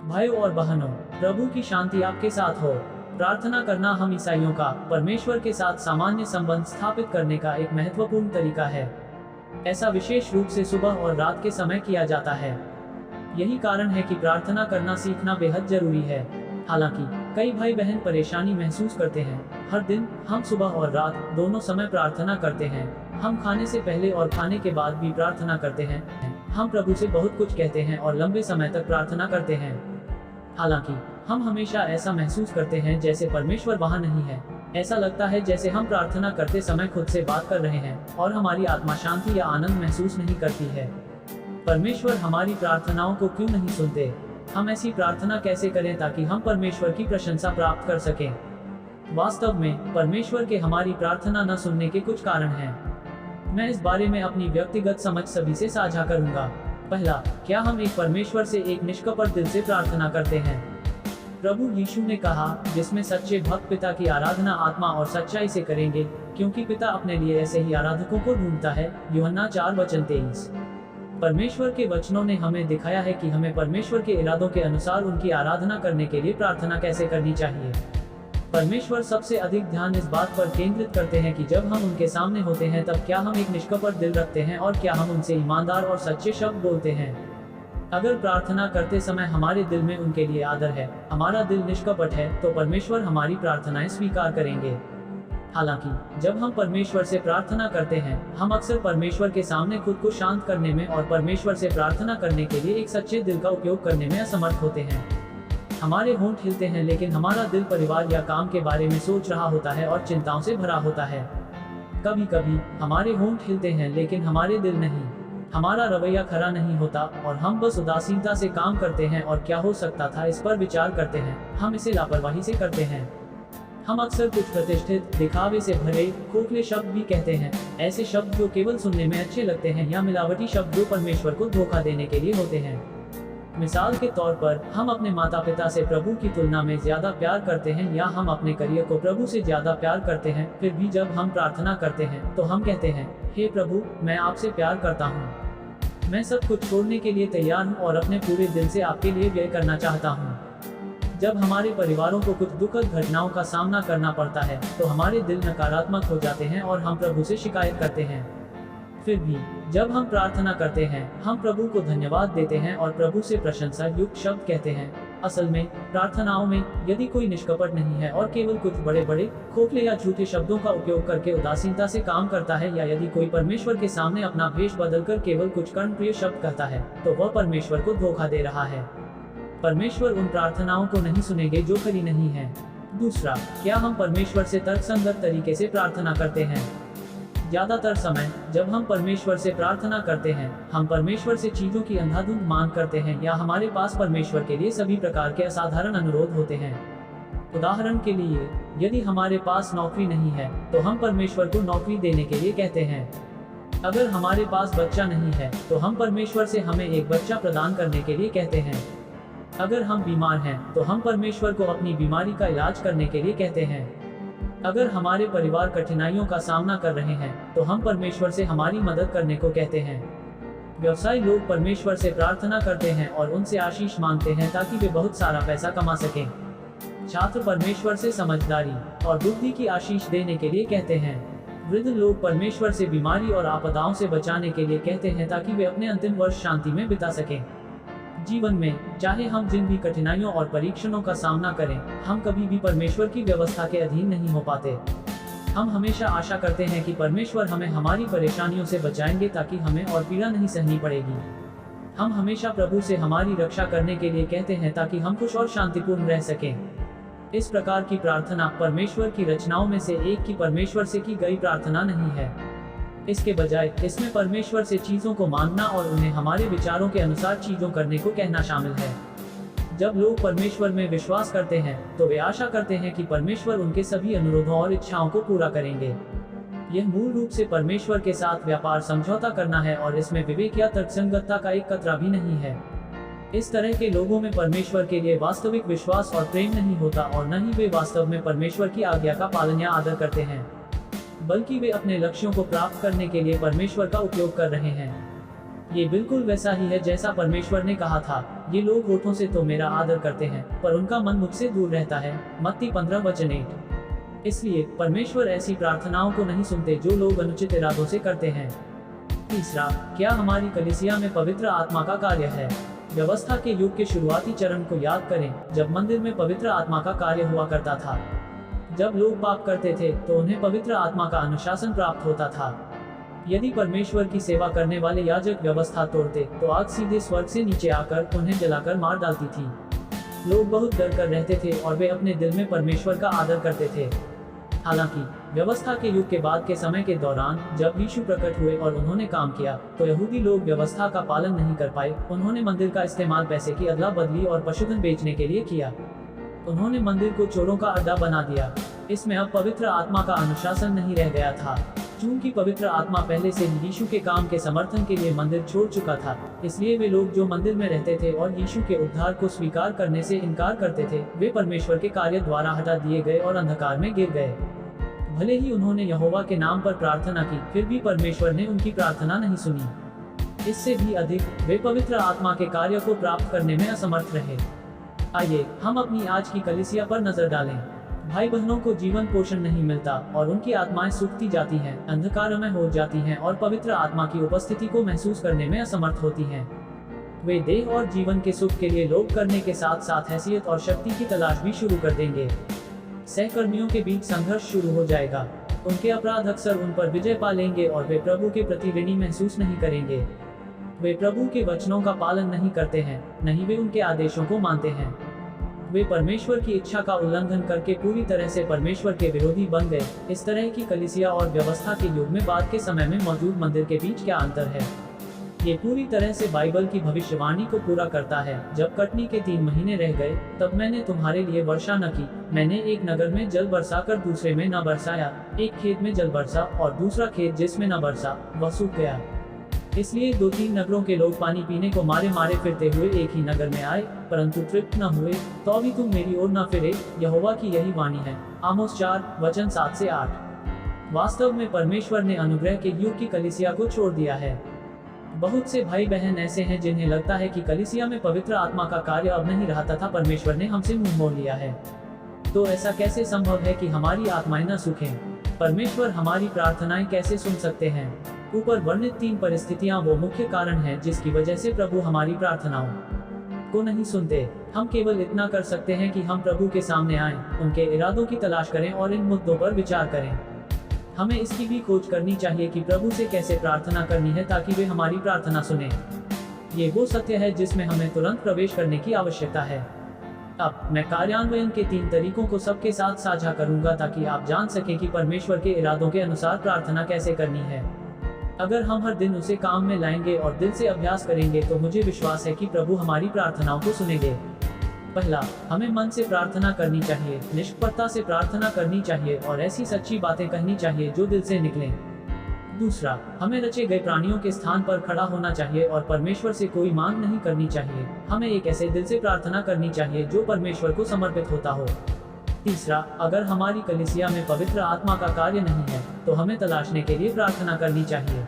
भाइयों और बहनों, प्रभु की शांति आपके साथ हो। प्रार्थना करना हम ईसाइयों का परमेश्वर के साथ सामान्य संबंध स्थापित करने का एक महत्वपूर्ण तरीका है। ऐसा विशेष रूप से सुबह और रात के समय किया जाता है। यही कारण है कि प्रार्थना करना सीखना बेहद जरूरी है। हालांकि कई भाई बहन परेशानी महसूस करते हैं। हर दिन हम सुबह और रात दोनों समय प्रार्थना करते हैं। हम खाने से पहले और खाने के बाद भी प्रार्थना करते हैं। हम प्रभु से बहुत कुछ कहते हैं और लंबे समय तक प्रार्थना करते हैं। हालांकि हम हमेशा ऐसा महसूस करते हैं जैसे परमेश्वर वहाँ नहीं है। ऐसा लगता है जैसे हम प्रार्थना करते समय खुद से बात कर रहे हैं और हमारी आत्मा शांति या आनंद महसूस नहीं करती है। परमेश्वर हमारी प्रार्थनाओं को क्यों नहीं सुनते? हम ऐसी प्रार्थना कैसे करें ताकि हम परमेश्वर की प्रशंसा प्राप्त कर सकें? वास्तव में परमेश्वर के हमारी प्रार्थना न सुनने के कुछ कारण हैं। मैं इस बारे में अपनी व्यक्तिगत समझ सभी से साझा करूंगा। पहला, क्या हम एक परमेश्वर से एक निष्कपट दिल से प्रार्थना करते हैं? प्रभु यीशु ने कहा, जिसमें सच्चे भक्त पिता की आराधना आत्मा और सच्चाई से करेंगे, क्योंकि पिता अपने लिए ऐसे ही आराधकों को ढूंढता है। यूहन्ना 4:23। परमेश्वर के वचनों ने हमें दिखाया है कि हमें परमेश्वर के इरादों के अनुसार उनकी आराधना करने के लिए प्रार्थना कैसे करनी चाहिए। परमेश्वर सबसे अधिक ध्यान इस बात पर केंद्रित करते हैं कि जब हम उनके सामने होते हैं तब क्या हम एक निष्कपट दिल रखते हैं और क्या हम उनसे ईमानदार और सच्चे शब्द बोलते हैं। अगर प्रार्थना करते समय हमारे दिल में उनके लिए आदर है, हमारा दिल निष्कपट है, तो परमेश्वर हमारी प्रार्थनाएं स्वीकार करेंगे। हालांकि जब हम परमेश्वर से प्रार्थना करते हैं, हम अक्सर परमेश्वर के सामने खुद को शांत करने में और परमेश्वर से प्रार्थना करने के लिए एक सच्चे दिल का उपयोग करने में असमर्थ होते हैं। हमारे होंठ हिलते हैं, लेकिन हमारा दिल परिवार या काम के बारे में सोच रहा होता है और चिंताओं से भरा होता है। कभी कभी हमारे होंठ हिलते हैं, लेकिन हमारे दिल नहीं। हमारा रवैया खरा नहीं होता और हम बस उदासीनता से काम करते हैं और क्या हो सकता था इस पर विचार करते हैं। हम इसे लापरवाही से करते हैं। हम अक्सर कुछ प्रतिष्ठित, दिखावे से भरे, खोखले शब्द भी कहते हैं, ऐसे शब्द जो केवल सुनने में अच्छे लगते हैं, या मिलावटी शब्द जो परमेश्वर को धोखा देने के लिए होते हैं। मिसाल के तौर पर, हम अपने माता पिता से प्रभु की तुलना में ज्यादा प्यार करते हैं, या हम अपने करियर को प्रभु से ज्यादा प्यार करते हैं। फिर भी जब हम प्रार्थना करते हैं तो हम कहते हैं, हे प्रभु, मैं आपसे प्यार करता हूँ। मैं सब कुछ छोड़ने के लिए तैयार हूँ और अपने पूरे दिल से आपके लिए व्यय करना चाहता हूँ। जब हमारे परिवारों को कुछ दुखद घटनाओं का सामना करना पड़ता है तो हमारे दिल नकारात्मक हो जाते हैं और हम प्रभु से शिकायत करते हैं। फिर भी जब हम प्रार्थना करते हैं, हम प्रभु को धन्यवाद देते हैं और प्रभु से प्रशंसा युक्त शब्द कहते हैं। असल में प्रार्थनाओं में यदि कोई निष्कपट नहीं है और केवल कुछ बड़े बड़े, खोखले या झूठे शब्दों का उपयोग करके उदासीनता से काम करता है, या यदि कोई परमेश्वर के सामने अपना भेष बदलकर केवल कुछ कर्णप्रिय शब्द कहता है, तो वह परमेश्वर को धोखा दे रहा है। परमेश्वर उन प्रार्थनाओं को नहीं सुनेंगे जो खरी नहीं है। दूसरा, क्या हम परमेश्वर से तर्कसंगत तरीके से प्रार्थना करते हैं? ज्यादातर समय जब हम परमेश्वर से प्रार्थना करते हैं, हम परमेश्वर से चीजों की अंधाधुंध मांग करते हैं, या हमारे पास परमेश्वर के लिए सभी प्रकार के असाधारण अनुरोध होते हैं। उदाहरण के लिए, यदि हमारे पास नौकरी नहीं है तो हम परमेश्वर को नौकरी देने के लिए कहते हैं। अगर हमारे पास बच्चा नहीं है तो हम परमेश्वर से हमें एक बच्चा प्रदान करने के लिए कहते हैं। अगर हम बीमार हैं तो हम परमेश्वर को अपनी बीमारी का इलाज करने के लिए कहते हैं। अगर हमारे परिवार कठिनाइयों का सामना कर रहे हैं तो हम परमेश्वर से हमारी मदद करने को कहते हैं। व्यवसायी लोग परमेश्वर से प्रार्थना करते हैं और उनसे आशीष मांगते हैं ताकि वे बहुत सारा पैसा कमा सकें। छात्र परमेश्वर से समझदारी और बुद्धि की आशीष देने के लिए कहते हैं। वृद्ध लोग परमेश्वर से बीमारी और आपदाओं से बचाने के लिए कहते हैं ताकि वे अपने अंतिम वर्ष शांति में बिता सकें। जीवन में चाहे हम जिन भी कठिनाइयों और परीक्षणों का सामना करें, हम कभी भी परमेश्वर की व्यवस्था के अधीन नहीं हो पाते। हम हमेशा आशा करते हैं कि परमेश्वर हमें हमारी परेशानियों से बचाएंगे ताकि हमें और पीड़ा नहीं सहनी पड़ेगी। हम हमेशा प्रभु से हमारी रक्षा करने के लिए कहते हैं ताकि हम खुश और शांतिपूर्ण रह सकें। इस प्रकार की प्रार्थना परमेश्वर की रचनाओं में से एक की परमेश्वर से की गई प्रार्थना नहीं है। इसके बजाय इसमें परमेश्वर से चीजों को मांगना और उन्हें हमारे विचारों के अनुसार चीजों करने को कहना शामिल है। जब लोग परमेश्वर में विश्वास करते हैं तो वे आशा करते हैं कि परमेश्वर उनके सभी अनुरोधों और इच्छाओं को पूरा करेंगे। यह मूल रूप से परमेश्वर के साथ व्यापार समझौता करना है और इसमें विवेक या तर्कसंगतता का एक कतरा भी नहीं है। इस तरह के लोगों में परमेश्वर के लिए वास्तविक विश्वास और प्रेम नहीं होता और न ही वे वास्तव में परमेश्वर की आज्ञा का पालन या आदर करते हैं, बल्कि वे अपने लक्ष्यों को प्राप्त करने के लिए परमेश्वर का उपयोग कर रहे हैं। ये बिल्कुल वैसा ही है जैसा परमेश्वर ने कहा था, ये लोग होठों से तो मेरा आदर करते हैं, पर उनका मन मुझसे दूर रहता है। मत्ती 15:8। इसलिए परमेश्वर ऐसी प्रार्थनाओं को नहीं सुनते जो लोग अनुचित इरादों से करते हैं। तीसरा, क्या हमारी कलीसिया में पवित्र आत्मा का कार्य है? व्यवस्था के युग के शुरुआती चरण को याद करें, जब मंदिर में पवित्र आत्मा का कार्य हुआ करता था। जब लोग पाप करते थे तो उन्हें पवित्र आत्मा का अनुशासन प्राप्त होता था। यदि परमेश्वर की सेवा करने वाले याजक व्यवस्था तोड़ते तो आग सीधे स्वर्ग से नीचे आकर उन्हें जलाकर मार डालती थी। लोग बहुत डर कर रहते थे और वे अपने दिल में परमेश्वर का आदर करते थे। हालांकि व्यवस्था के युग के बाद के समय के दौरान जब यीशु प्रकट हुए और उन्होंने काम किया तो यहूदी लोग व्यवस्था का पालन नहीं कर पाए। उन्होंने मंदिर का इस्तेमाल पैसे की अदला बदली और पशुधन बेचने के लिए किया। उन्होंने मंदिर को चोरों का अड्डा बना दिया। इसमें अब पवित्र आत्मा का अनुशासन नहीं रह गया था। चूंकि पवित्र आत्मा पहले से ही यीशु के काम के समर्थन के लिए मंदिर छोड़ चुका था, इसलिए वे लोग जो मंदिर में रहते थे और यीशु के उद्धार को स्वीकार करने से इनकार करते थे, वे परमेश्वर के कार्य द्वारा हटा दिए गए और अंधकार में गिर गए। भले ही उन्होंने यहोवा के नाम पर प्रार्थना की, फिर भी परमेश्वर ने उनकी प्रार्थना नहीं सुनी। इससे भी अधिक, वे पवित्र आत्मा के कार्य को प्राप्त करने में असमर्थ रहे। आइए हम अपनी आज की कलीसिया पर नजर डालें। भाई बहनों को जीवन पोषण नहीं मिलता और उनकी आत्माएं सूखती जाती हैं, अंधकारमय हो जाती हैं और पवित्र आत्मा की उपस्थिति को महसूस करने में असमर्थ होती हैं। वे देह और जीवन के सुख के लिए लोभ करने के साथ साथ हैसियत और शक्ति की तलाश भी शुरू कर देंगे। सहकर्मियों के बीच संघर्ष शुरू हो जाएगा। उनके अपराध अक्सर उन पर विजय पा लेंगे और वे प्रभु के प्रति ऋणी महसूस नहीं करेंगे। वे प्रभु के वचनों का पालन नहीं करते हैं, नहीं वे उनके आदेशों को मानते हैं। वे परमेश्वर की इच्छा का उल्लंघन करके पूरी तरह से परमेश्वर के विरोधी बन गए। इस तरह की कलीसिया और व्यवस्था के युग में बाद के समय में मौजूद मंदिर के बीच क्या अंतर है? ये पूरी तरह से बाइबल की भविष्यवाणी को पूरा करता है। जब कटनी के 3 महीने रह गए, तब मैंने तुम्हारे लिए वर्षा न की। मैंने एक नगर में जल बरसाकर दूसरे में न बरसाया। एक खेत में जल बरसा और दूसरा खेत जिसमें न बरसा वह सूख गया। इसलिए 2-3 नगरों के लोग पानी पीने को मारे मारे फिरते हुए एक ही नगर में आए, परंतु तृप्त न हुए। तो भी तुम मेरी ओर न फिरे, यहोवा की यही वाणी है। आमोस 4:7-8। वास्तव में परमेश्वर ने अनुग्रह के युग की कलीसिया को छोड़ दिया है। बहुत से भाई बहन ऐसे हैं जिन्हें लगता है कि कलीसिया में पवित्र आत्मा का कार्य अब नहीं रहा तथा परमेश्वर ने हमसे मुंह मोड़ लिया है। तो ऐसा कैसे संभव है कि हमारी आत्माएं न सूखें? परमेश्वर हमारी प्रार्थनाएं कैसे सुन सकते हैं? ऊपर वर्णित 3 परिस्थितियां वो मुख्य कारण हैं जिसकी वजह से प्रभु हमारी प्रार्थनाओं को नहीं सुनते। हम केवल इतना कर सकते हैं कि हम प्रभु के सामने आएं, उनके इरादों की तलाश करें और इन मुद्दों पर विचार करें। हमें इसकी भी खोज करनी चाहिए कि प्रभु से कैसे प्रार्थना करनी है ताकि वे हमारी प्रार्थना सुने। ये वो सत्य है जिसमें हमें तुरंत प्रवेश करने की आवश्यकता है। अब मैं कार्यान्वयन के 3 तरीकों को सबके साथ साझा करूंगा ताकि आप जान सकें कि परमेश्वर के इरादों के अनुसार प्रार्थना कैसे करनी है। अगर हम हर दिन उसे काम में लाएंगे और दिल से अभ्यास करेंगे तो मुझे विश्वास है कि प्रभु हमारी प्रार्थनाओं को सुनेंगे। पहला, हमें मन से प्रार्थना करनी चाहिए, निष्पक्षता से प्रार्थना करनी चाहिए और ऐसी सच्ची बातें कहनी चाहिए जो दिल से निकलें। दूसरा, हमें रचे गए प्राणियों के स्थान पर खड़ा होना चाहिए और परमेश्वर से कोई मांग नहीं करनी चाहिए। हमें एक ऐसे दिल से प्रार्थना करनी चाहिए जो परमेश्वर को समर्पित होता हो। तीसरा, अगर हमारी कलीसिया में पवित्र आत्मा का कार्य नहीं है तो हमें तलाशने के लिए प्रार्थना करनी चाहिए।